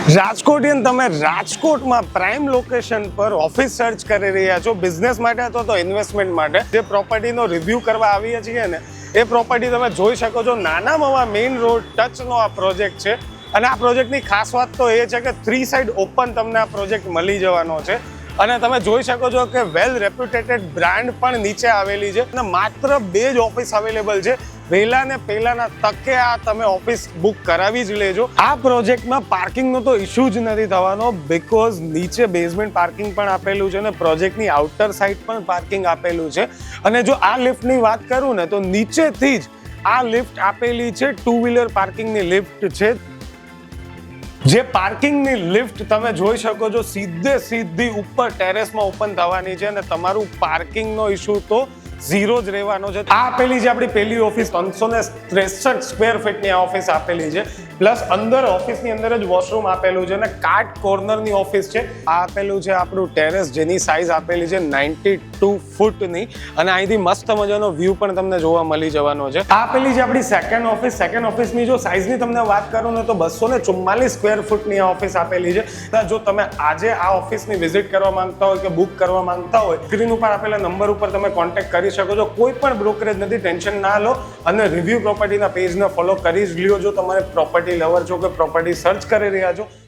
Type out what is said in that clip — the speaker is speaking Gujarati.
રાજકોટિયન તમે રાજકોટમાં પ્રાઇમ લોકેશન પર ઓફિસ સર્ચ કરી રહ્યા છો બિઝનેસ માટે અથવા તો ઇન્વેસ્ટમેન્ટ માટે, જે પ્રોપર્ટીનો રિવ્યૂ કરવા આવીએ છીએ ને એ પ્રોપર્ટી તમે જોઈ શકો છો. નાના મવા મેઇન રોડ ટચનો આ પ્રોજેક્ટ છે અને આ પ્રોજેક્ટની ખાસ વાત તો એ છે કે 3 સાઇડ ઓપન તમને આ પ્રોજેક્ટ મળી જવાનો છે અને તમે જોઈ શકો છો કે વેલ રેપ્યુટેટેડ બ્રાન્ડ પણ નીચે આવેલી છે અને માત્ર 2 જ ઓફિસ અવેલેબલ છે. વહેલા ને પહેલાના તકે આ તમે ઓફિસ બુક કરાવી જ લેજો. આ પ્રોજેક્ટમાં પાર્કિંગનો તો ઇશ્યુ જ નથી થવાનો, બીકોઝ નીચે બેઝમેન્ટ પાર્કિંગ પણ આપેલું છે અને પ્રોજેક્ટની આઉટર સાઇડ પણ પાર્કિંગ આપેલું છે. અને જો આ લિફ્ટની વાત કરું ને તો નીચેથી જ આ લિફ્ટ આપેલી છે, 2 વ્હીલર પાર્કિંગની લિફ્ટ છે. જે પાર્કિંગની લિફ્ટ તમે જોઈ શકો છો સીધી ઉપર ટેરેસમાં ઓપન થવાની છે અને તમારું પાર્કિંગનો ઇશ્યુ તો ઝીરો જ રહેવાનો છે. આ આપેલી છે આપણી પહેલી ઓફિસ, 363 સ્ક્વેર ફીટની આ ઓફિસ આપેલી છે. પ્લસ અંદર ઓફિસની અંદર જ વોશરૂમ આપેલું છે અને કાટ કોર્નરની ઓફિસ છે. આ આપેલું છે આપણું ટેરેસ, જેની સાઇઝ આપેલી છે 92 ફૂટની અને અહીંથી મસ્ત મજાનો વ્યૂ પણ તમને જોવા મળી જવાનો છે. આ આપેલી છે આપણી સેકન્ડ ઓફિસની જો સાઇઝની તમને વાત કરું ને તો 244 સ્ક્વેર ફૂટની આ ઓફિસ આપેલી છે. જો તમે આજે આ ઓફિસની વિઝિટ કરવા માંગતા હોય કે બુક કરવા માંગતા હોય, સ્ક્રીન ઉપર આપેલા નંબર ઉપર તમે કોન્ટેક્ટ કરી શકો છો. કોઈ પણ બ્રોકરેજ નથી, ટેન્શન ના લો અને રિવ્યુ પ્રોપર્ટીના પેજને ફોલો કરી જ લ્યો જો તમારે પ્રોપર્ટી લવર છો કે પ્રોપર્ટી સર્ચ કરી રહ્યા છો.